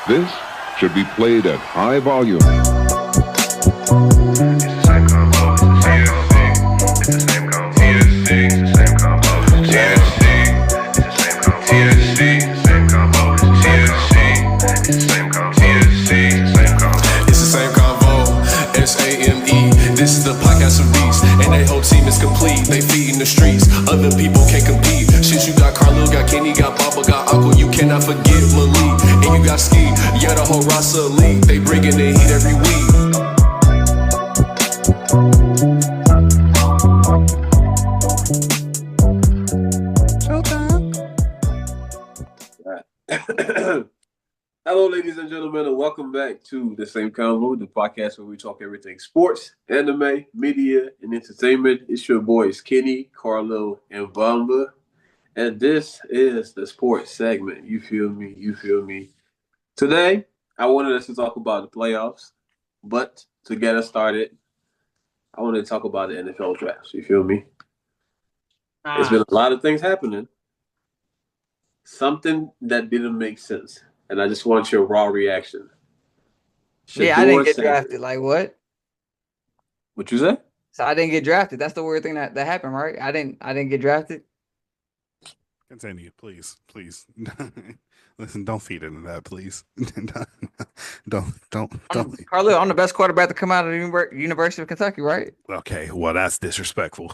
This should be played at high volume. This is the podcast of beats, and their whole team is complete. They feed in the streets, other people can't compete. Shit, you got Carlo, got Kenny, got Papa, got Uncle. You cannot forget Malik, and you got Ski. Yeah, the whole roster elite. They bringin' the heat every week. Hello, ladies and gentlemen, and welcome back to The Same Convo, the podcast where we talk everything sports, anime, media, and entertainment. It's your boys, Kenny, Carlo, and Bamba. And this is the sports segment. You feel me? You feel me? Today, I wanted us to talk about the playoffs, but to get us started, I wanted to talk about the NFL draft. You feel me? There's been a lot of things happening. Something that didn't make sense. And I just want your raw reaction. Shedeur I didn't get drafted. Like what? What you say? So I didn't get drafted. That's the weird thing that happened, right? I didn't get drafted. Continue, please. Listen, don't feed into that, please. don't. Carlo, I'm the best quarterback to come out of the University of Kentucky, right? Okay, well, that's disrespectful.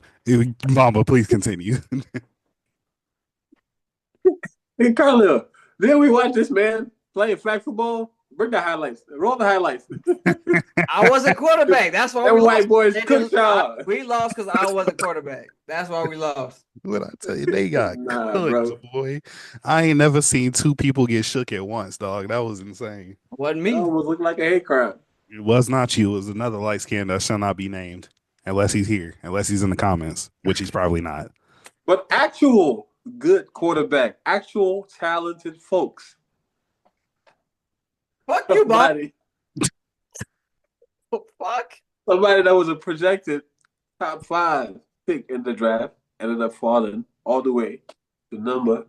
Mama, please continue. Hey, Carlo. Then we watch this man playing flag football. Bring the highlights. Roll the highlights. I wasn't quarterback. That's why we white boys cook y'all. We lost because I wasn't quarterback. That's why we lost. What I tell you, they got cooked, boy. I ain't never seen two people get shook at once, dog. That was insane. Wasn't me. That almost looked like a hate crime. It was not you. It was another light skin that shall not be named unless he's here, unless he's in the comments, which he's probably not. But actual good quarterback, actual talented folks. Fuck you, buddy. Fuck. Somebody that was a projected top 5 pick in the draft ended up falling all the way to number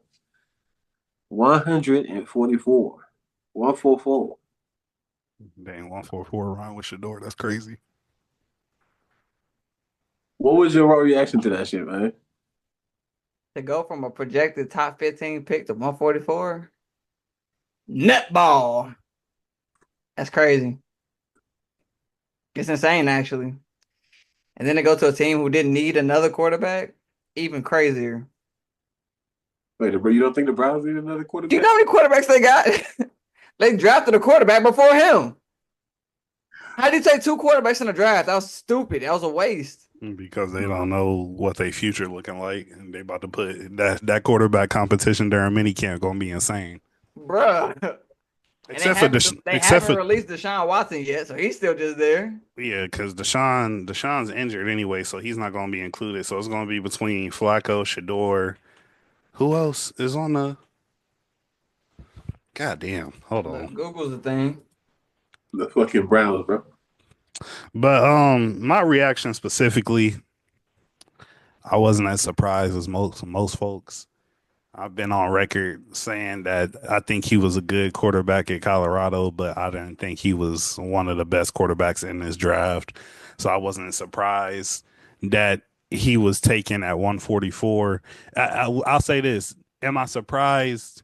144. 144. Dang, 144 around with Shedeur. That's crazy. What was your reaction to that shit, man? To go from a projected top 15 pick to 144? Nutball. That's crazy. It's insane, actually. And then to go to a team who didn't need another quarterback, even crazier. Wait, bro, you don't think the Browns need another quarterback? Do you know how many quarterbacks they got? They drafted a quarterback before him. How did you take 2 quarterbacks in the draft? That was stupid. That was a waste. Because they don't know what their future looking like, and they about to put that quarterback competition during minicamp gonna be insane, bruh. Except for they haven't released Deshaun Watson yet, so he's still just there. Yeah, because Deshaun's injured anyway, so he's not gonna be included. So it's gonna be between Flacco, Shedeur. Who else is on the? Goddamn, hold on. Google's the thing. The fucking Browns, bro. But my reaction specifically, I wasn't as surprised as most folks. I've been on record saying that I think he was a good quarterback at Colorado, but I didn't think he was one of the best quarterbacks in this draft. So I wasn't surprised that he was taken at 144. I'll say this. Am I surprised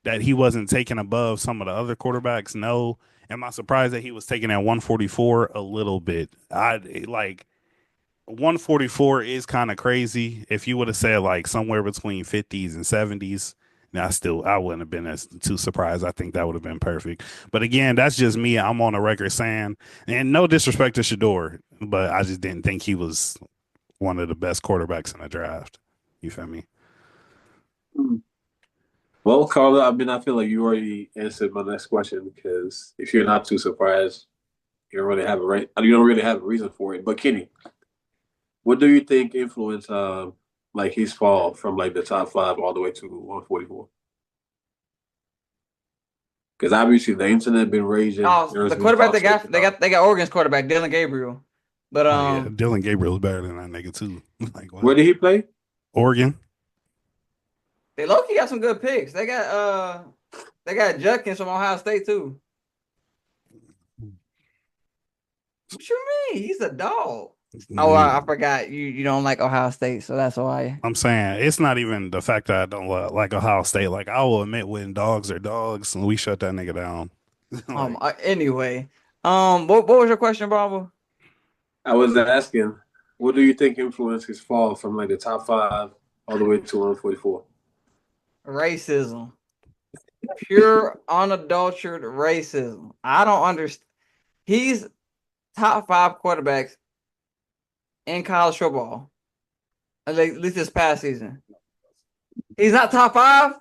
that he wasn't taken above some of the other quarterbacks? No. Am I surprised that he was taken at 144? A little bit. 144 is kind of crazy. If you would have said like somewhere between 50s and 70s, I wouldn't have been as too surprised. I think that would have been perfect. But again, that's just me. I'm on the record saying, and no disrespect to Shedeur, but I just didn't think he was one of the best quarterbacks in the draft. You feel me? Well, Carla, I feel like you already answered my next question because if you're not too surprised, you don't really have a reason for it. But Kenny, what do you think influenced his fall from like the top 5 all the way to 144? Because obviously the internet been raging. Oh, the quarterback they got Oregon's quarterback, Dylan Gabriel. But Dylan Gabriel is better than that nigga too. Like, where did he play? Oregon. They low-key got some good picks. They got They got Judkins from Ohio State too. What you mean? He's a dog. Oh, I forgot you don't like Ohio State, so that's why. I'm saying it's not even the fact that I don't like Ohio State. Like I will admit when dogs are dogs, and we shut that nigga down. Like, Anyway, what was your question, Barbara? I was asking, what do you think influenced his fall from like the top 5 all the way to 144? Racism, pure unadulterated racism. I don't understand. He's top 5 quarterbacks in college football, at least this past season. He's not top 5.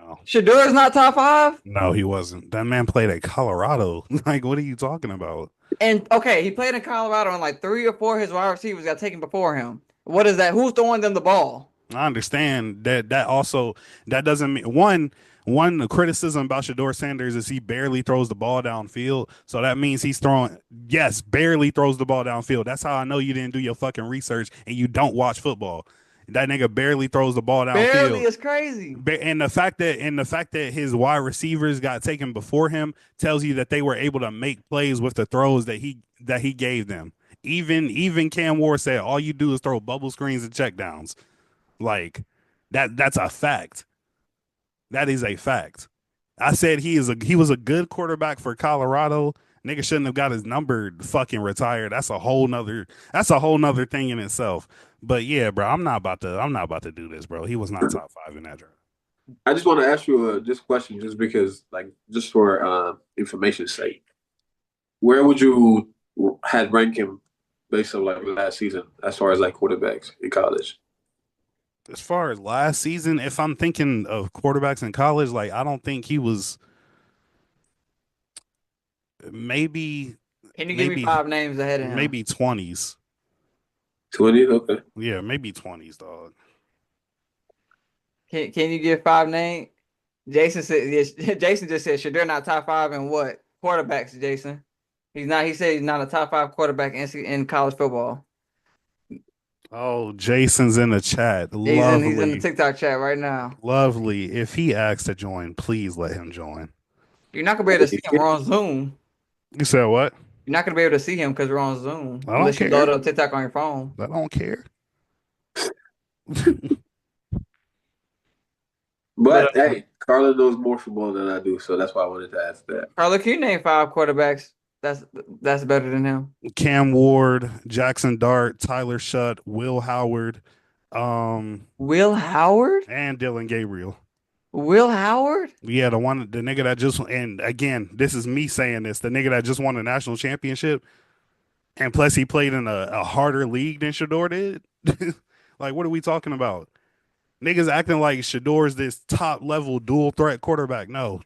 no, Shedeur is not top 5. no, he wasn't. That man played at Colorado. Like, what are you talking about? And okay, he played in Colorado, and like 3 or 4 of his wide receivers got taken before him. What is that? Who's throwing them the ball? I understand that. That doesn't mean one criticism about Shedeur Sanders is he barely throws the ball downfield. So that means he's throwing, yes, barely throws the ball downfield. That's how I know you didn't do your fucking research and you don't watch football. That nigga barely throws the ball downfield. Barely is crazy. And the fact that his wide receivers got taken before him tells you that they were able to make plays with the throws that he gave them. Even Cam Ward said all you do is throw bubble screens and check downs. Like that's a fact. That is a fact. I said he was a good quarterback for Colorado. Nigga shouldn't have got his number fucking retired. That's a whole nother thing in itself. But yeah, bro, I'm not about to do this, bro. He was not top 5 in that draft. I just want to ask you this question just because, like, just for information's sake. Where would you had rank him based on like last season as far as like quarterbacks in college? As far as last season, if I'm thinking of quarterbacks in college, like I don't think he was maybe Can you give me 5 names ahead of him? maybe 20s. 20? Okay. Yeah, maybe 20s, dog. Can you give 5 names? Jason said yes, Jason just said Shedeur not top 5 in what? Quarterbacks, Jason. He's not. He said he's not a top 5 quarterback in college football. Oh, Jason's in the chat. He's in the TikTok chat right now. Lovely. If he asks to join, please let him join. You're not gonna be able to see him. We're on Zoom. You said what? You're not gonna be able to see him because we're on Zoom. I don't Unless care. you load up TikTok on your phone. I don't care. But hey, Carla knows more football than I do, so that's why I wanted to ask that. Carla, can you name 5 quarterbacks that's better than him? Cam Ward, Jackson Dart, Tyler Shutt, Will Howard, Will Howard? and Dylan Gabriel. Will Howard? Yeah, the nigga that just, and again, this is me saying this, the nigga that just won a national championship, and plus he played in a harder league than Shedeur did. Like, what are we talking about? Niggas acting like Shedeur's this top level dual threat quarterback. No,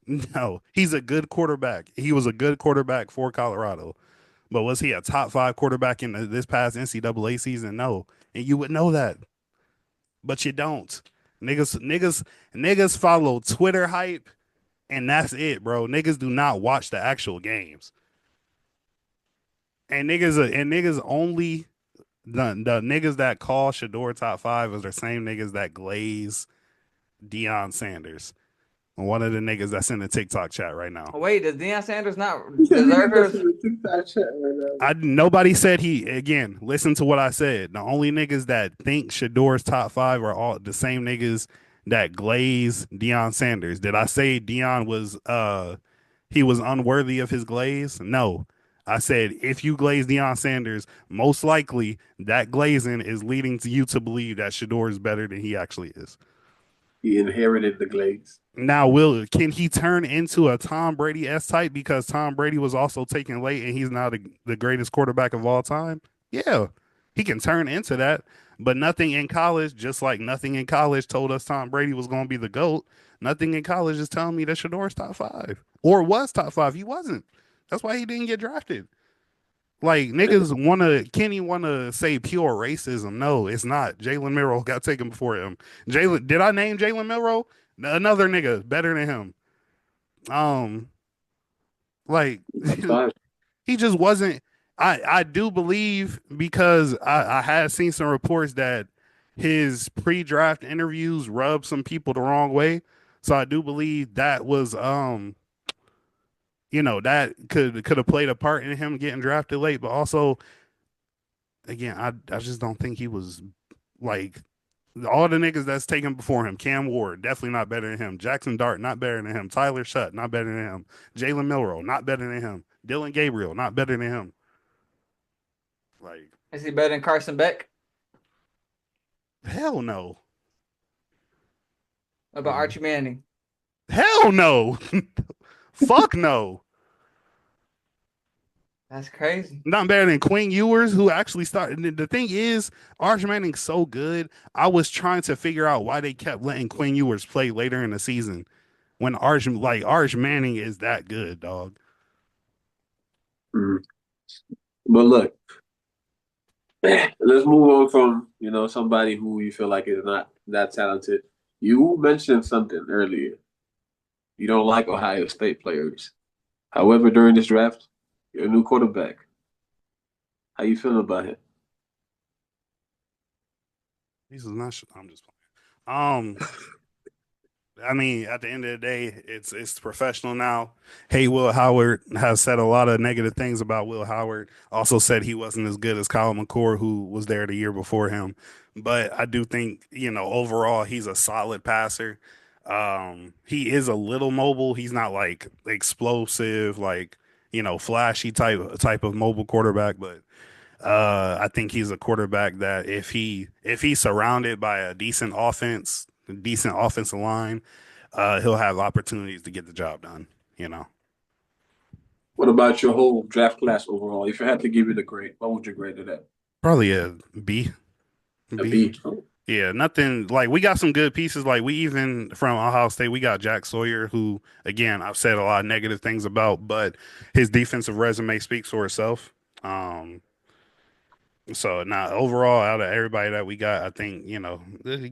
no, he's a good quarterback. He was a good quarterback for Colorado, but was he a top 5 quarterback in this past NCAA season? No, and you would know that, but you don't. Niggas follow Twitter hype, and that's it, bro. Niggas do not watch the actual games, and niggas only. The niggas that call Shedeur top 5 is the same niggas that glaze Deion Sanders. One of the niggas that's in the TikTok chat right now. Wait, does Deion Sanders not deserve his? Nobody said he. Again, listen to what I said. The only niggas that think Shedeur's top 5 are all the same niggas that glaze Deion Sanders. Did I say Deion was he was unworthy of his glaze? No. I said, if you glaze Deion Sanders, most likely that glazing is leading to you to believe that Shedeur is better than he actually is. He inherited the glaze. Now, can he turn into a Tom Brady S type because Tom Brady was also taken late and he's now the greatest quarterback of all time? Yeah, he can turn into that. But nothing in college, just like nothing in college told us Tom Brady was going to be the GOAT, nothing in college is telling me that Shedeur's top 5 or was top 5. He wasn't. That's why he didn't get drafted. Like, niggas Kenny wanna say pure racism. No, it's not. Jalen Milroe got taken before him. Did I name Jalen Milroe? Another nigga better than him. Like he just wasn't. I do believe because I had seen some reports that his pre-draft interviews rubbed some people the wrong way. So I do believe that was that could have played a part in him getting drafted late, but also again, I just don't think he was like all the niggas that's taken before him. Cam Ward, definitely not better than him. Jackson Dart, not better than him. Tyler Shutt, not better than him. Jalen Milroe, not better than him. Dylan Gabriel, not better than him. Like, Is he better than Carson Beck? hell no. What about Archie Manning? Hell no. Fuck no. That's crazy. Not better than Quinn Ewers, who actually started. The thing is, Arch Manning's so good. I was trying to figure out why they kept letting Quinn Ewers play later in the season when Arch Manning is that good, dog. Mm. But look, let's move on from somebody who you feel like is not that talented. You mentioned something earlier. You don't like Ohio State players. However, during this draft, you're a new quarterback. How you feeling about him? This is not. I'm just playing. I mean, at the end of the day, it's professional now. Hey, Will Howard has said a lot of negative things about Will Howard. Also said he wasn't as good as Kyle McCord, who was there the year before him. But I do think, overall, he's a solid passer. He is a little mobile. He's not like explosive, like, flashy type of mobile quarterback, but I think he's a quarterback that if he's surrounded by a decent offensive line, he'll have opportunities to get the job done. What about your whole draft class overall? If you had to give it a grade, what would you grade it at? Probably a B. A B. Oh. Yeah, nothing like we got some good pieces. Like we even from Ohio State, we got Jack Sawyer, who again I've said a lot of negative things about, but his defensive resume speaks for itself. So now overall, out of everybody that we got, I think,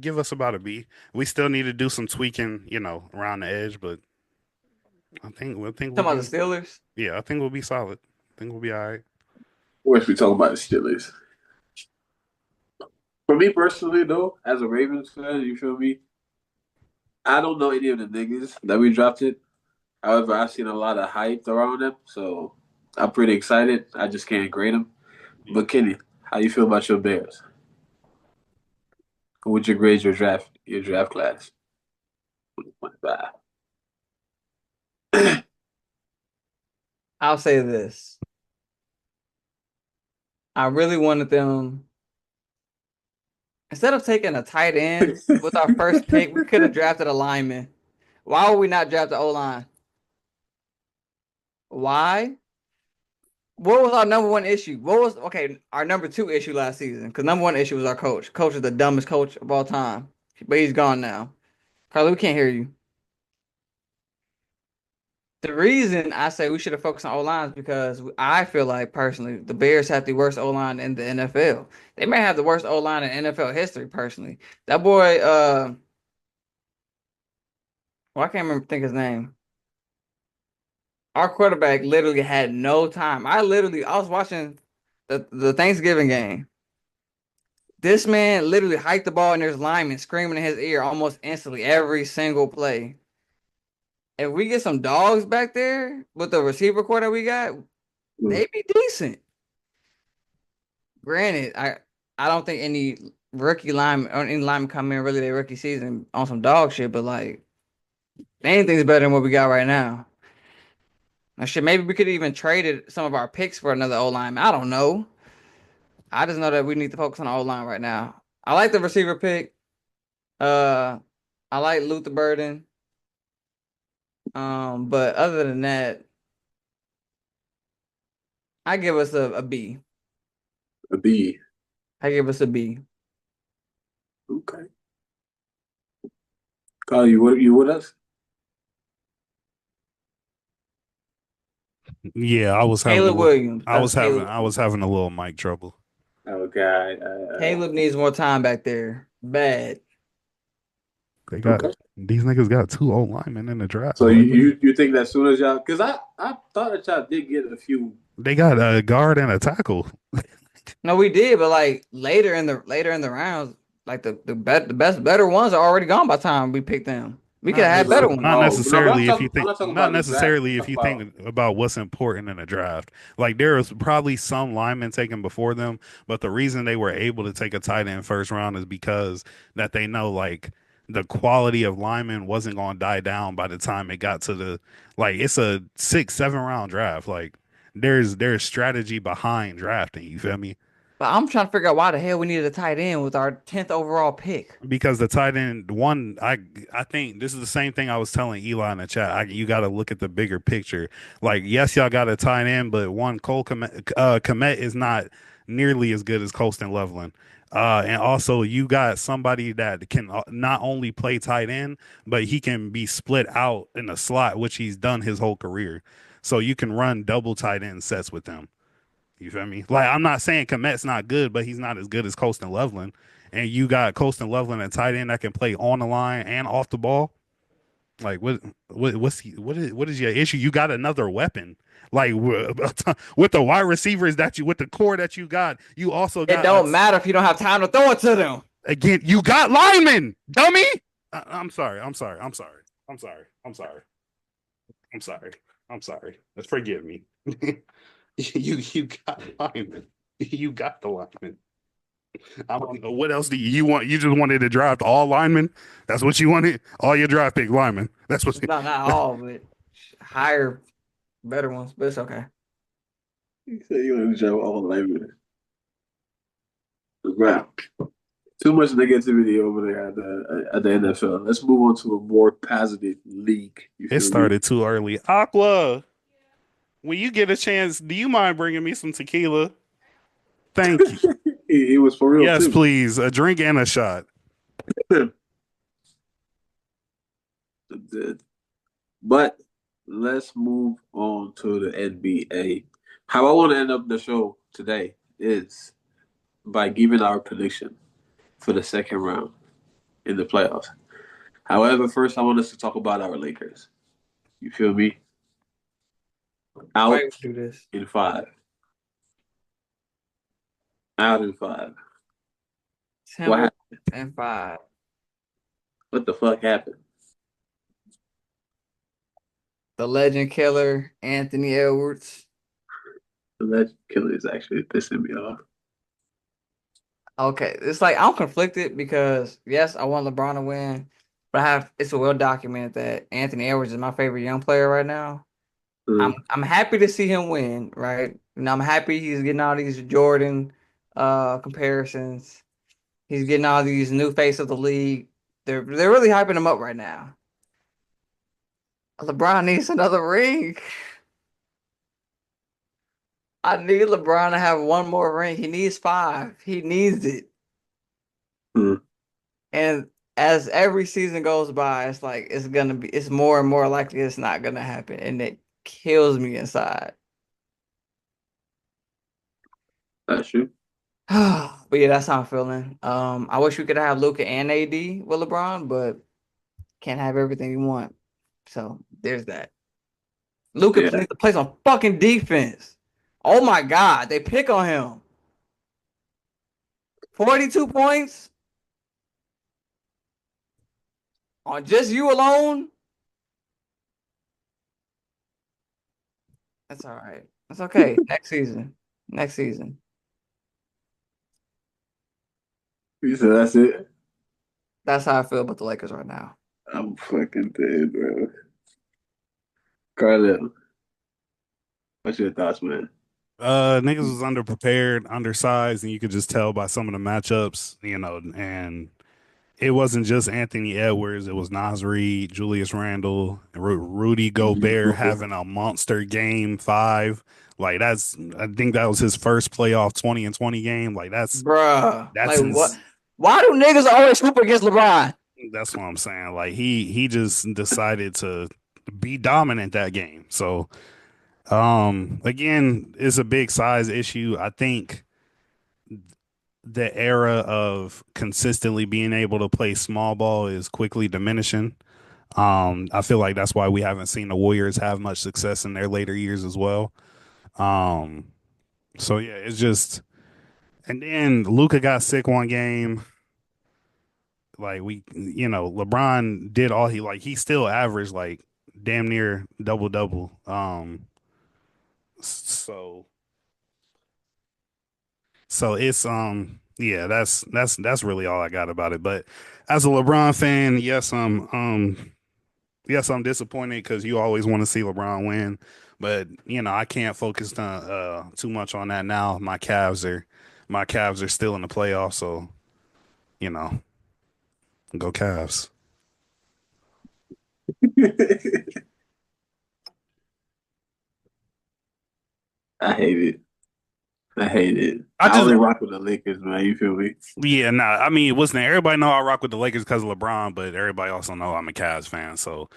give us about a B. We still need to do some tweaking, around the edge, but I think Talking about the Steelers? yeah, I think we'll be solid. I think we'll be all right. Or if we talk about the Steelers. For me personally, though, as a Ravens fan, you feel me? I don't know any of the niggas that we drafted. However, I've seen a lot of hype around them, so I'm pretty excited. I just can't grade them. But Kenny, how you feel about your Bears? Who would you grade your draft class? 2025. I'll say this. I really wanted them. Instead of taking a tight end with our first pick, we could have drafted a lineman. Why would we not draft the O-line? Why? What was our number one issue? Our number two issue last season? Because number one issue was our coach. Coach is the dumbest coach of all time. But he's gone now. Carly, we can't hear you. The reason I say we should have focused on O-line is because I feel like, personally, the Bears have the worst O-line in the NFL. They may have the worst O-line in NFL history, personally. That boy, I can't think his name. Our quarterback literally had no time. I was watching the Thanksgiving game. This man literally hiked the ball and there's linemen screaming in his ear almost instantly every single play. If we get some dogs back there with the receiver core that we got, they'd be decent. Granted, I don't think any rookie lineman or any lineman come in really their rookie season on some dog shit, but like anything's better than what we got right now. Now, shit, maybe we could even traded some of our picks for another O lineman. I don't know. I just know that we need to focus on the O line right now. I like the receiver pick. I like Luther Burden. But other than that, I give us a B. A B. I give us a B. Okay. Kyle, you with us? Yeah, I was having Caleb Williams. I was having a little mic trouble. Okay. Caleb needs more time back there. Bad. These niggas got 2 old linemen in the draft. So you think that as soon as y'all, because I thought that y'all did get a few. They got a guard and a tackle. No, we did, but like later in the rounds, like the better ones are already gone by the time we picked them. We could have had No, better Not ones. oh, no, but necessarily if you I'm think not talking not about the draft. I'm necessarily if talking you about think about what's important in a draft. Like there was probably some linemen taken before them, but the reason they were able to take a tight end first round is because that they know like the quality of linemen wasn't going to die down by the time it got to the like it's a 6, 7 round draft. Like there's strategy behind drafting. You feel me? But I'm trying to figure out why the hell we needed a tight end with our 10th overall pick. Because the tight end one, I think this is the same thing I was telling Eli in the chat. You got to look at the bigger picture. Like, yes, y'all got a tight end, but one Cole Kmet is not nearly as good as Colston Loveland. And also, you got somebody that can not only play tight end, but he can be split out in a slot, which he's done his whole career. So you can run double tight end sets with them. You feel me? Like I'm not saying Komet's not good, but he's not as good as Colston Loveland. And you got Colston Loveland at tight end that can play on the line and off the ball. Like what is your issue? You got another weapon. Like with the wide receivers that you with the core that you got, you also It got don't matter if you don't have time to throw it to them. again. You got linemen, dummy. I'm sorry. I'm sorry. I'm sorry. I'm sorry. I'm sorry. I'm sorry. I'm sorry. Forgive me. You got linemen. You got the linemen. I don't know what else do you want. You just wanted to draft all linemen. That's what you wanted. All your draft pick linemen. That's what. Not all, but higher, better ones. But it's okay. you said you want to jump all linemen. Right. Too much negativity over there at the NFL. Let's move on to a more positive league. You It feel me? started too early. Aqua, when you get a chance, do you mind bringing me some tequila? Thank you. It was for real Yes, too. please. A drink and a shot. But let's move on to the NBA. How I want to end up the show today is by giving our prediction for the second round in the playoffs. However, first I want us to talk about our Lakers. You feel me? Why Out you do this? in 5. Out in 5. What happened? 10-5. What the fuck happened? The legend killer, Anthony Edwards. The legend killer is actually pissing me off. Okay, it's like I'm conflicted because yes, I want LeBron to win, but it's well documented that Anthony Edwards is my favorite young player right now. I'm happy to see him win, right? I'm happy he's getting all these Jordan comparisons. He's getting all these new face of the league. They're really hyping him up right now. LeBron needs another ring. I need LeBron to have one more ring. He needs 5. He needs it. Mm. And as every season goes by, it's like it's more and more likely it's not gonna happen. And it kills me inside. That's true. But yeah, that's how I'm feeling. I wish we could have Luka and AD with LeBron, but can't have everything you want. So there's that. Luka Yeah. needs to play some fucking defense. Oh my God, they pick on him. 42 points on just you alone. That's all right. That's okay. Next season. Next season. You said that's it? That's how I feel about the Lakers right now. I'm fucking dead, bro. Carlin, what's your thoughts, man? Niggas was underprepared, undersized, and you could just tell by some of the matchups, and it wasn't just Anthony Edwards. It was Nas Reed, Julius Randle, Rudy Gobert having a monster game 5. Like I think that was his first playoff 20 and 20 game. Like Bruh. that's Like what? Why do niggas always hoop against LeBron? that's what I'm saying. Like he just decided to be dominant that game. So again, it's a big size issue. I think the era of consistently being able to play small ball is quickly diminishing. I feel like that's why we haven't seen the Warriors have much success in their later years as well. Um, so yeah, it's just, and then Luca got sick one game. like LeBron did all he still averaged like damn near double double. So it's yeah, that's really all I got about it. But as a LeBron fan, yes, I'm disappointed because you always want to see LeBron win. But I can't focus on too much on that now. My Cavs are still in the playoffs, so you know, go Cavs. I hate it. I hate it. I I just only rock with the Lakers, man. You feel me? Yeah, nah. I mean, listen, everybody know I rock with the Lakers because of LeBron, but everybody also know I'm a Cavs fan. So,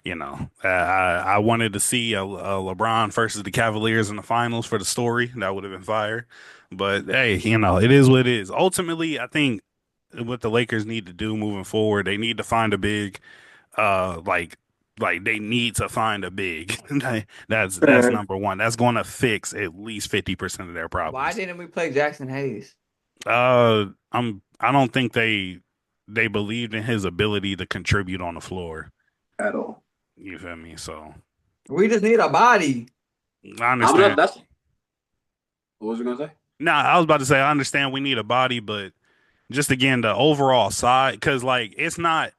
I wanted to see a LeBron versus the Cavaliers in the finals for the story. That would have been fire. But hey, it is what it is. Ultimately, I think what the Lakers need to do moving forward, they need to find a big, like they need to find a big. That's Uh, number one. That's going to fix at least 50% of their Why problems. didn't we play Jackson Hayes? I don't think they believed in his ability to contribute on the floor. at all. You feel me? So We just need a body. I I'm not. understand. That's what was you gonna say? Now I was about to say I understand we need a body, but just again the overall side, because like it's not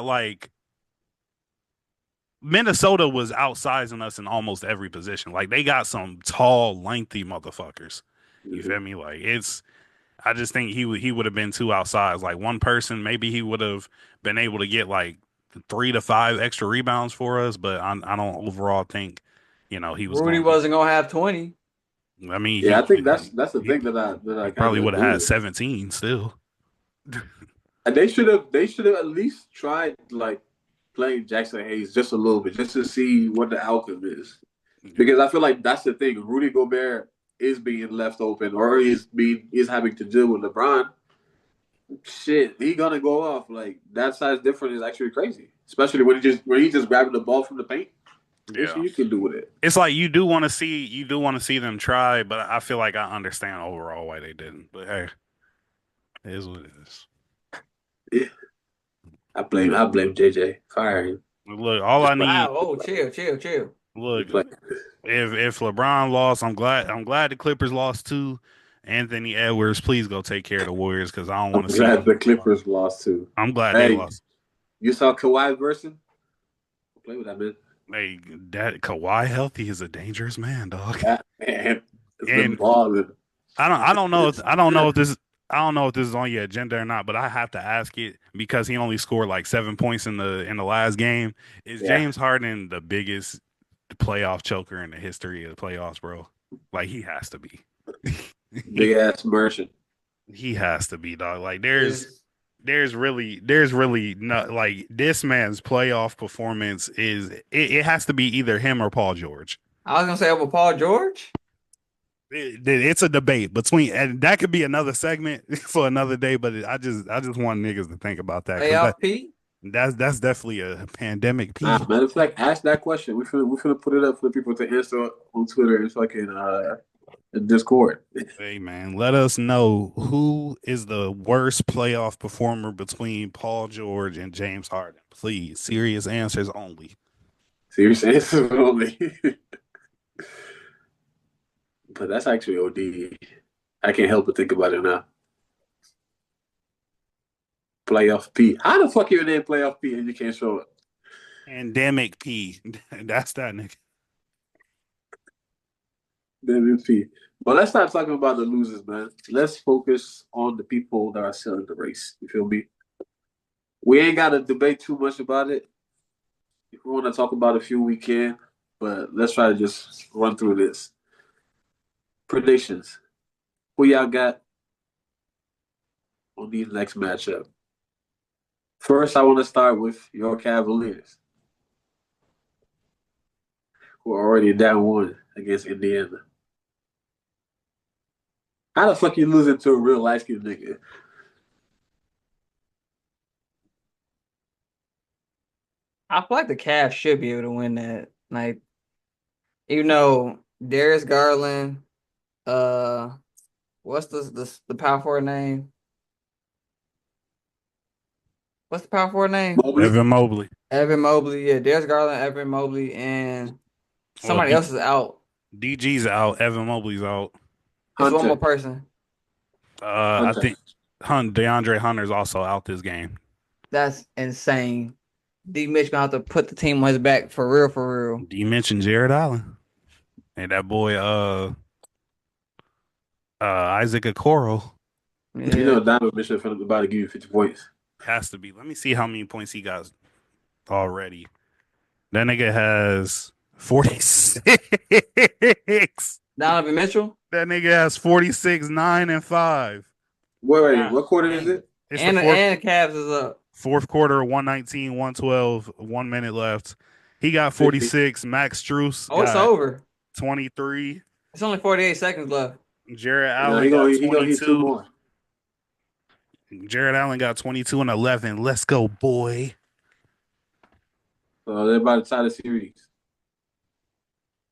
like Minnesota was outsizing us in almost every position. Like they got some tall, lengthy motherfuckers. You Mhm. feel me? Like it's I just think he would have been too outsized. Like one person, maybe he would have been able to get like 3 to 5 extra rebounds for us, but I don't overall think, he was Rudy going to. wasn't gonna have 20. I mean, Yeah, I think that's the he, thing that I he kind probably of would have agree had with. 17 still. And they should have at least tried like playing Jackson Hayes just a little bit, just to see what the outcome is. Because I feel like that's the thing. Rudy Gobert is being left open, or is having to deal with LeBron. Shit, he gonna go off. Like that size difference is actually crazy, especially when he just grabbing the ball from the paint. There's Yeah. shit you can do with it. It's like you do want to see them try, but I feel like I understand overall why they didn't. But hey, it is what it is. Yeah, I blame JJ. Fire him. Look, all I Just play. need, Wow, oh, chill. look, Just play. if LeBron lost, I'm glad the Clippers lost too. Anthony Edwards, please go take care of the Warriors because I don't I'm want to see glad them. the Clippers lost too. I'm glad they Hey, lost. you saw Kawhi versus? Play with that man. Hey, that Kawhi healthy is a dangerous man, dog. That man has been And balling. I don't know if this is on your agenda or not, but I have to ask it because he only scored like 7 points in the last game. Is Yeah, James Harden the biggest playoff choker in the history of the playoffs, bro? Like he has to be. big ass Merchant. He has to be, dog. Like Is there's really not like this man's playoff performance it has to be either him or Paul George. I was gonna say over Paul George. It's a debate between, and that could be another segment for another day. But I just want niggas to think about that because Playoff P. that's definitely a pandemic Nah, P. matter of fact, ask that question. We finna put it up for the people to answer on Twitter and fucking Discord. Hey man, let us know who is the worst playoff performer between Paul George and James Harden. Please, serious answers only. Serious answers only. But that's actually OD. I can't help but think about it now. Playoff P. How the fuck you name Playoff P and you can't show it? Pandemic P. That's that nigga. MVP. But let's not talking about the losers, man. Let's focus on the people that are still in the race. You feel me? We ain't got to debate too much about it. If we want to talk about a few, we can. But let's try to just run through this. Predictions. Who y'all got on the next matchup? First, I want to start with your Cavaliers, who are already down one against Indiana. How the fuck you losing to a real light skinned nigga? I feel like the Cavs should be able to win that. Like, even though Darius Garland, uh, what's the power forward name? What's the power forward name? Mobley. Evan Mobley. Evan Mobley. Yeah, Darius Garland, Evan Mobley, and Well, somebody else is out. DG's out. Evan Mobley's out. It's one more Hunter. person. I Hunter. think DeAndre Hunter's also out this game. That's insane. D Mitch gonna have to put the team on his back for real, for real. You mentioned Jared Allen and that boy Isaac Okoro You Yeah. know Donovan Mitchell finna about to give you 50 points. has to be. Let me see how many points he got already. That nigga has 46. Donovan Mitchell. That nigga has 46, 9, and 5. Wait, what quarter is it? It's And the the Cavs is up. fourth quarter, 119, 112, 1 minute left. He got 46. Max Strus Oh, it's got over. 23. It's only 48 seconds left. Jared No, Allen he got gonna hit 2 22. more. Jared Allen got 22 and 11. Let's go, boy. So they're about to tie the series.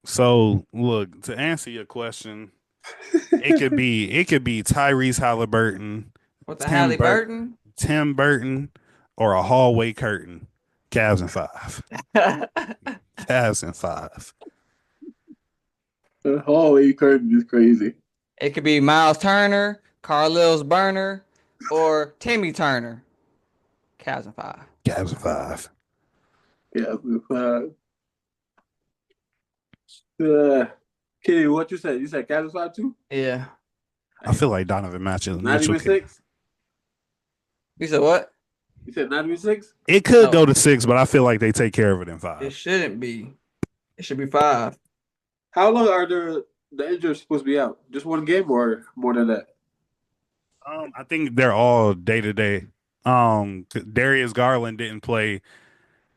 So, look, to answer your question, it could be Tyrese Halliburton, What the Tim Halliburton? Tim Burton, or a hallway curtain. Cavs in 5. Cavs in 5. The hallway curtain is crazy. It could be Miles Turner, Carlil's Burner, or Timmy Turner. Cavs in 5. Cavs in 5. Yeah, Kenny, what you said? You said Cavs 5 too? Yeah. I feel like Donovan Mitchell. Not even 6? You said what? You said not even 6? It could No. go to 6, but I feel like they take care of it in It 5. shouldn't be. It should be 5. How long are the injuries supposed to be out? Just one game or more than that? I think they're all day to day. Darius Garland didn't play.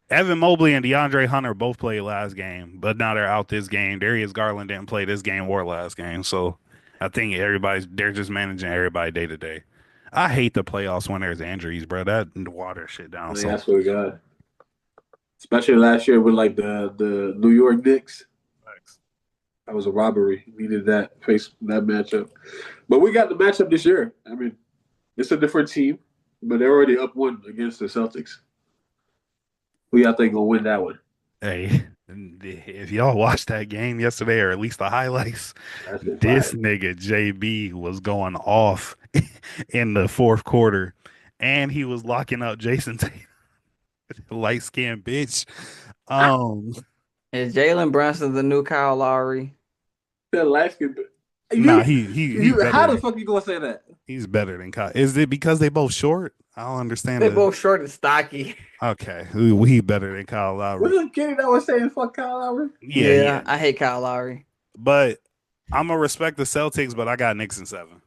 Evan Mobley and DeAndre Hunter both played last game, but now they're out this game. Darius Garland didn't play this game or last game, so I think they're just managing everybody day to day. I hate the playoffs when there's injuries, bro. That water shit down. Yeah, So that's what we got. Especially last year with like the New York Knicks. That was a robbery. Needed that face that matchup. But we got the matchup this year. I mean, it's a different team, but they're already up 1 against the Celtics. Who y'all think gonna win that one? hey, if y'all watched that game yesterday, or at least the highlights, That's been this fire. nigga JB was going off in the fourth quarter, and he was locking up Jason Tatum, light skinned bitch. Is Jalen Brunson the new Kyle Lowry? That life can be. Nah, he better How the than- fuck you gonna say that? he's better than Kyle. Is it because they both short? I don't understand. They both short and stocky. Okay, he better than Kyle Lowry. Wasn't Kenny that was saying fuck Kyle Lowry? Yeah. I hate Kyle Lowry. But I'm gonna respect the Celtics, but I got Knicks in 7.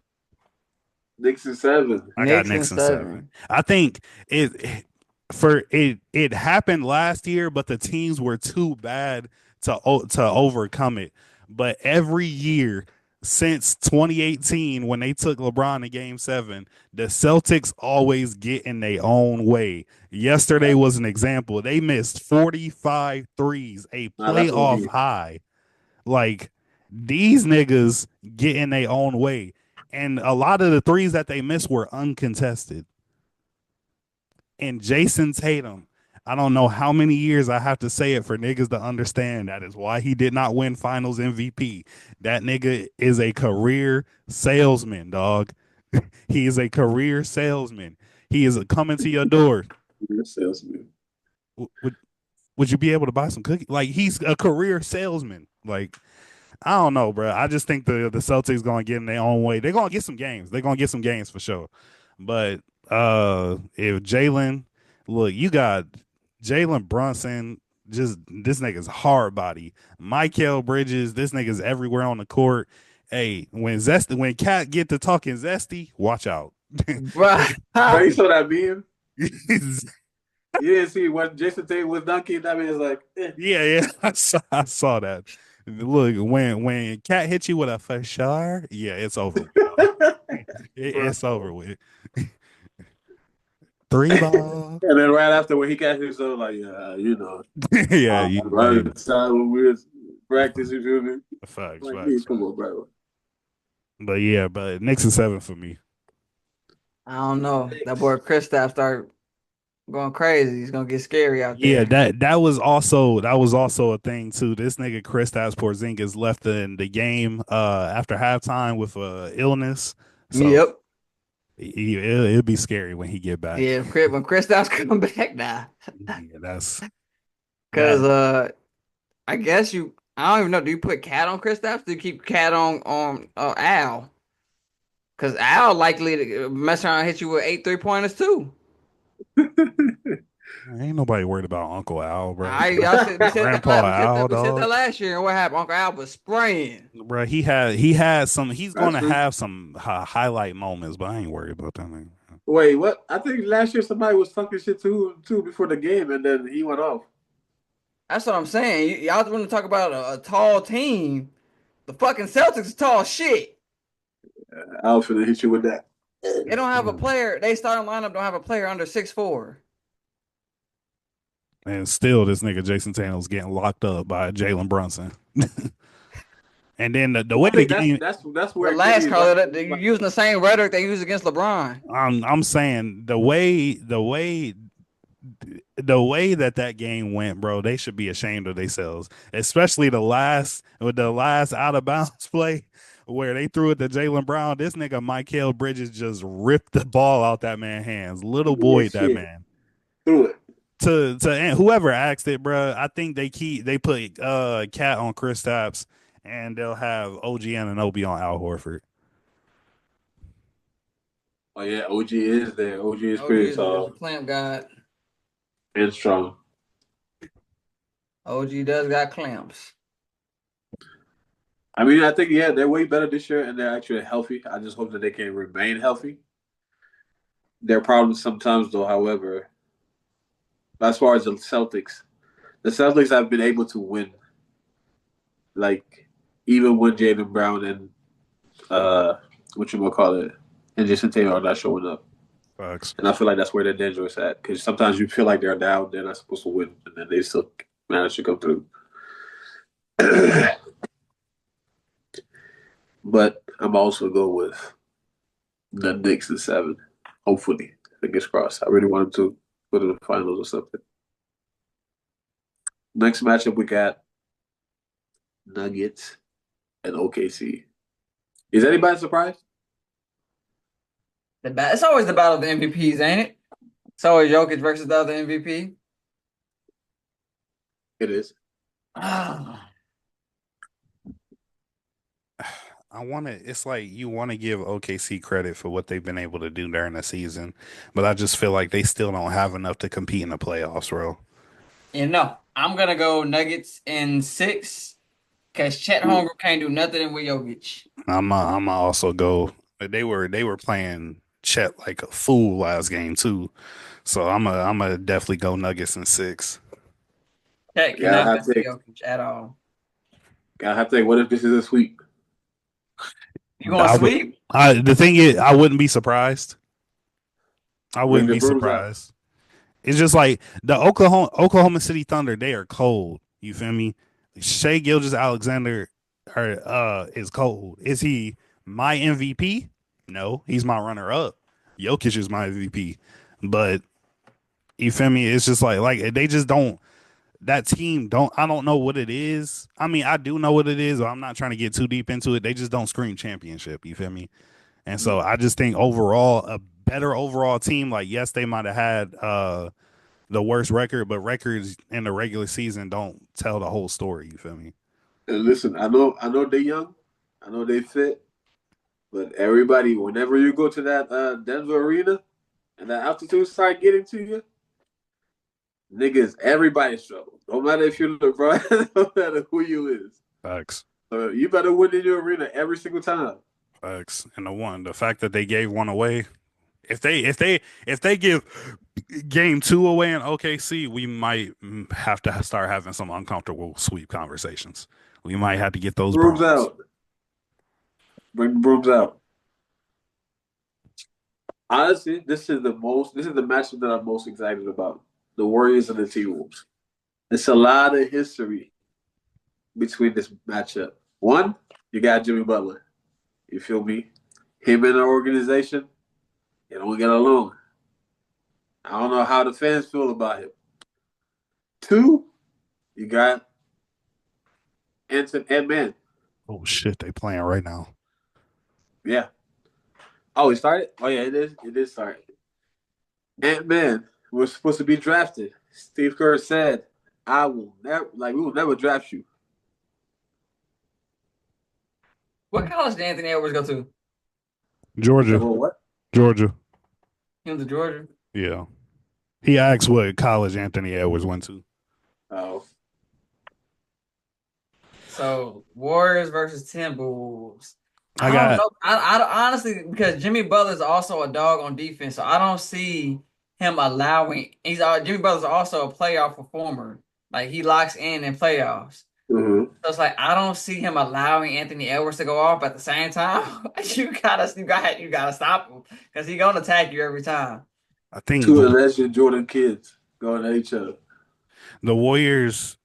Knicks in 7. I got Knicks Knicks in in 7. 7. I think it happened last year, but the teams were too bad to overcome it. But every year since 2018, when they took LeBron to Game 7, the Celtics always get in their own way. Yesterday was an example. They missed 45 threes, a Nah, that's playoff OD. high. Like, these niggas get in their own way. And a lot of the threes that they missed were uncontested. And Jason Tatum, I don't know how many years I have to say it for niggas to understand that is why he did not win finals MVP. That nigga is a career salesman, dog. He is a career salesman. He is coming to your door. Salesman. Would you be able to buy some cookies? Like, he's a career salesman. Like, I don't know, bro. I just think the Celtics gonna get in their own way. They're gonna get some games. They're gonna get some games for sure. But if Jalen, look, you got Jalen Brunson, just this nigga's hard body. Mikal Bridges, this nigga's everywhere on the court. Hey, when Cat get to talking zesty, watch out. Right. But you saw that meme? You didn't see when Jason Tatum was dunking. That means like, Yeah, I saw that. Look, when Cat hits you with a for sure, yeah, it's over. It's over with. 3 ball. And then right after when he got himself, like, you know, Yeah, right at the time when we was practicing, you feel me? facts. Like, hey, come on, bro. But Knicks is 7 for me. I don't know. That boy Kristaps started going crazy. It's gonna get scary out Yeah, there. that was also a thing too. This nigga Kristaps Porzingis left the game after halftime with illness, so Yep. it'll be scary when he get back. Yeah, when Kristaps come back now. Yeah, that's Cause that. I guess I don't even know. Do you put Cat on Kristaps? Do you keep Cat on Al? Cause Al likely to mess around and hit you with 8 3-pointers too. Ain't nobody worried about Uncle Al, bro. Y'all said we said that Grandpa Al, we said that dog. last year. And what happened? Uncle Al was spraying. Bro, he had some. He's going That's to true. have some highlight moments, but I ain't worried about that. Man. Wait, what? I think last year somebody was talking shit too before the game, and then he went off. That's what I'm saying. Y'all want to talk about a tall team? The fucking Celtics is tall shit. I was finna hit you with that. They don't have a player. They starting lineup don't have a player under 6'4". And still, this nigga Jason Tatum's getting locked up by Jalen Brunson. And then the way I the think game, that's where Relax, Kenny is Carlo. like, They're using the same rhetoric they use against LeBron. I'm saying the way that game went, bro, they should be ashamed of themselves, especially the last out of bounds play where they threw it to Jalen Brown. This nigga Mikal Bridges just ripped the ball out that man's hands, little yeah, boy, that shit man. through it. To and whoever asked it, bro, I think they put Cat on Kristaps and they'll have OG Anunoby on Al Horford. Oh yeah, OG is there. OG is OG pretty is a tall clamp god. and strong. OG does got clamps. I mean, I think they're way better this year, and they're actually healthy. I just hope that they can remain healthy. Their problems sometimes, though, however, as far as the Celtics have been able to win, like even when Jaylen Brown and what you gonna call it, and Jason Tatum are not showing up. Facts. And I feel like that's where they're dangerous at because sometimes you feel like they're down, they're not supposed to win, and then they still manage to come through. But I'm also going with the Knicks in 7. Hopefully, fingers crossed. I really want them to go to the finals or something. Next matchup we got Nuggets and OKC. Is anybody surprised? It's always the battle of the MVPs, ain't it? It's always Jokic versus the other MVP. It is. It's like you want to give OKC credit for what they've been able to do during the season, but I just feel like they still don't have enough to compete in the playoffs, bro. I'm gonna go Nuggets in 6 because Chet Holmgren can't do nothing with Jokic. I'm also go. They were playing Chet like a fool last game too, so I'm a definitely go Nuggets in 6. Chet Yeah, I cannot have mess with to. Jokic at all. I have to think. What if this is a sweep? You gonna sweep? The thing is, I wouldn't be surprised. I Bring wouldn't the be brooms out. surprised. It's just like the Oklahoma City Thunder. They are cold. You feel me? Shea Gilgeous-Alexander is cold. Is he my MVP? No, he's my runner up. Jokic is my MVP. But you feel me? It's just like they just don't. That team don't. I don't know what it is. I mean, I do know what it is. But I'm not trying to get too deep into it. They just don't scream championship. You feel me? And so I just think overall, a better overall team. Like yes, they might have had the worst record, but records in the regular season don't tell the whole story. You feel me? And listen, I know they're young, I know they fit, but everybody, whenever you go to that Denver arena and that altitude start getting to you, niggas, everybody struggle. No matter if you're LeBron, no matter who you is. Facts. You better win in your arena every single time. Facts. And the fact that they gave one away. If they give game 2 away in OKC, we might have to start having some uncomfortable sweep conversations. We might have to get those Brooms brooms. out. Bring the brooms out. Honestly, this is the matchup that I'm most excited about. The Warriors and the T-Wolves. It's a lot of history between this matchup. One, you got Jimmy Butler. You feel me? Him and the organization, they don't get along. I don't know how the fans feel about him. 2, you got Anton Edman. Oh shit, they playing right now. Yeah. Oh, it started? Oh, yeah, it is. It did start. Ant-Man was supposed to be drafted. Steve Kerr said, I will never, like, we will never draft you. What college did Anthony Edwards go to? He said, Georgia, well, what? Georgia. He went to Georgia. Yeah. He asked what college Anthony Edwards went to. Oh. So Warriors versus Timberwolves. I I don't got know. I honestly, because Jimmy Butler's also a dog on defense, so I don't see him allowing. Jimmy Butler's also a playoff performer. Like he locks in playoffs. Mm-hmm. So it's like I don't see him allowing Anthony Edwards to go off at the same time. you gotta stop him because he's gonna attack you every time. I think 2 alleged Jordan kids going at each other. the Warriors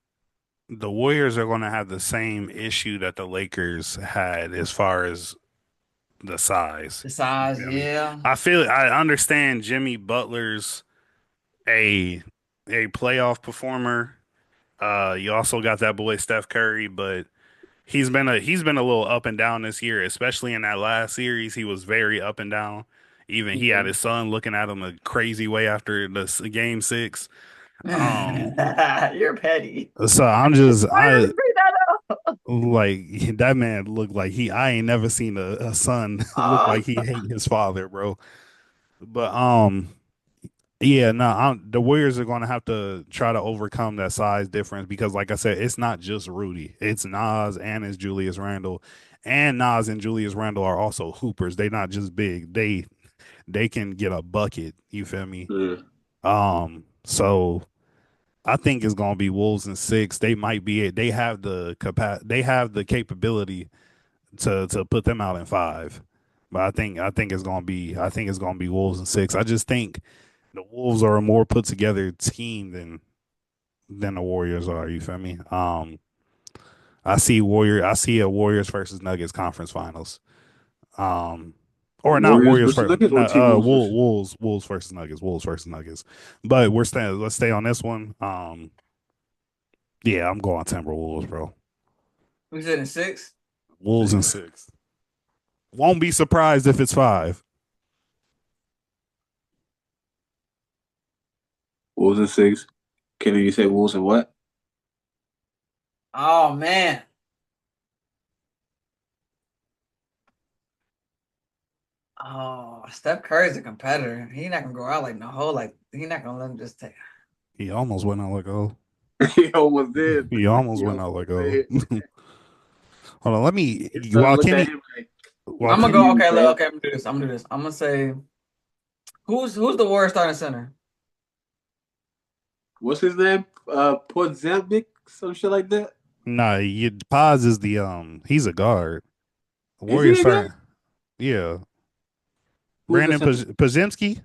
the Warriors are going to have the same issue that the Lakers had as far as the size. The You size, feel me? yeah. I understand Jimmy Butler's a playoff performer. You also got that boy Steph Curry, but he's been a little up and down this year, especially in that last series. He was very up and down. Even he had his son looking at him a crazy way after the game 6. Um, You're petty. so Why you bring that up? like that man looked like I ain't never seen a son look Uh, like he hate his father, bro. But yeah, no, the Warriors are going to have to try to overcome that size difference because, like I said, it's not just Rudy. It's Nas and it's Julius Randle, and Nas and Julius Randle are also hoopers. They're not just big. They can get a bucket. You feel me? Mm. So I think it's going to be Wolves in 6. They might be it. They have the They have the capability to put them out in 5. But I think it's going to be Wolves in 6. I just think the Wolves are a more put together team than the Warriors are. You feel me? I see a Warriors versus Nuggets conference finals. Or not Warriors Warriors versus first. Nuggets or No, T-Wolves versus. Wolves versus Nuggets. Wolves versus Nuggets. But let's stay on this one. Yeah, I'm going Timberwolves, bro. we said in 6. Wolves in 6. Won't be surprised if it's 5. Wolves in 6. Kenny, you say Wolves and what? Oh man. Oh, Steph Curry's a competitor. He's not gonna go out like no whole like he's not gonna let him just take. He almost went out like oh. He almost did. He almost He went out almost like oh. did. Hold on, let me His son looked at him like, while I'm gonna "Fuck go. Kenny you, Okay, look. Dad." Okay, I'm gonna do this. I'm gonna do this. I'm gonna say who's the Warriors starting center? What's his name? Port Zambic, some shit like that. Nah, Paz is the he's a guard. Is he Warriors a guy? starting. Yeah. Who's the Brandon center? Pazemski,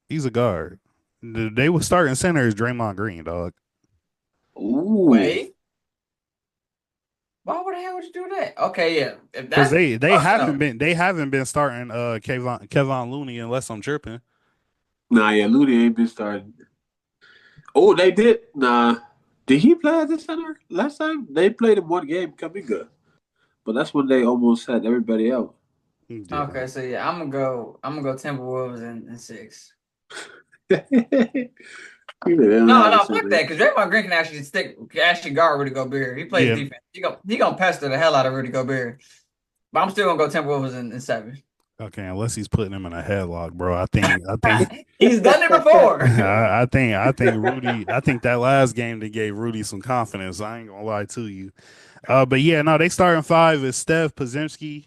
he's a guard. They were starting center is Draymond Green, dog. Ooh. Wait, why would the hell would you do that? Okay, yeah. If Because that's they fuck haven't no. been starting Kevon Looney unless I'm tripping. Nah, yeah, Looney ain't been starting. Oh, they did. Nah. Did he play at the center last time? They played him one game, Kaminga. But that's when they almost had everybody out. Yeah. Okay, so yeah, I'm gonna go Timberwolves in 6. They don't No, have a no, fuck center. that. Because Draymond Green can actually guard Rudy Gobert. He plays Yeah. defense. He gonna pester the hell out of Rudy Gobert. But I'm still gonna go Timberwolves in 7. Okay, unless he's putting him in a headlock, bro. I think He's done it before. I think that last game they gave Rudy some confidence. I ain't gonna lie to you. But yeah, no, they starting 5 is Steph, Pazemski,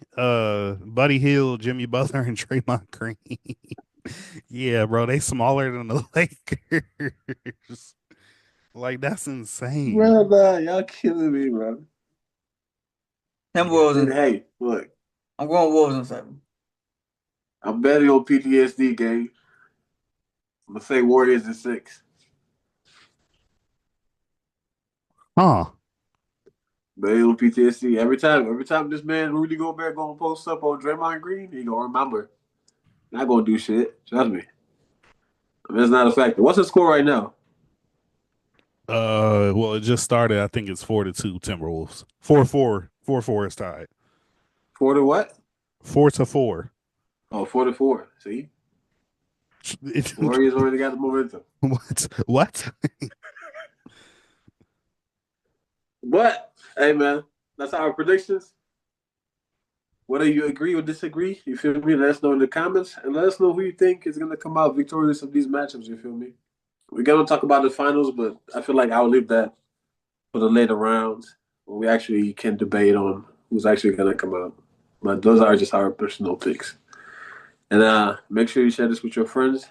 Buddy Hield, Jimmy Butler, and Draymond Green. Yeah, bro, they smaller than the Lakers. Like that's insane. Bro, nah, y'all killing me, bro. Timberwolves And and hey, look, I'm going Wolves in 7. I'm betting on PTSD game. I'm gonna say Warriors in 6. Huh. Betting on PTSD. Every time this man Rudy Gobert gonna post up on Draymond Green, he gonna remember. Not gonna do shit. Trust me. I mean, it's not a factor. What's the score right now? Well, it just started. I think it's 4-2 Timberwolves. 4-4. 4-4 is tied. 4 to what? 4-4. Oh, 4 to 4. See? It- Warriors already got the momentum. What? But, hey, man, that's our predictions. Whether you agree or disagree, you feel me? Let us know in the comments and let us know who you think is going to come out victorious of these matchups, you feel me? We're going to talk about the finals, but I feel like I'll leave that for the later rounds when we actually can debate on who's actually going to come out. But those are just our personal picks. And make sure you share this with your friends,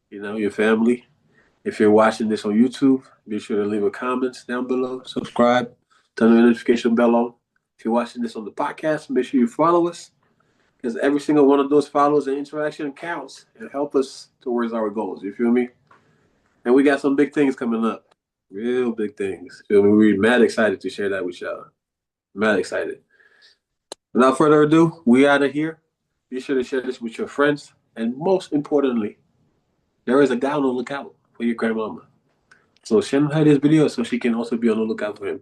your family. If you're watching this on YouTube, be sure to leave a comment down below, subscribe, turn the notification bell on. If you're watching this on the podcast, make sure you follow us because every single one of those follows and interaction counts and help us towards our goals. You feel me? And we got some big things coming up, real big things. Feel me? We're mad excited to share that with y'all. Mad excited. Without further ado, we out of here. Be sure to share this with your friends, and most importantly, there is a guy on the lookout for your grandmama. So send her this video so she can also be on the lookout for him.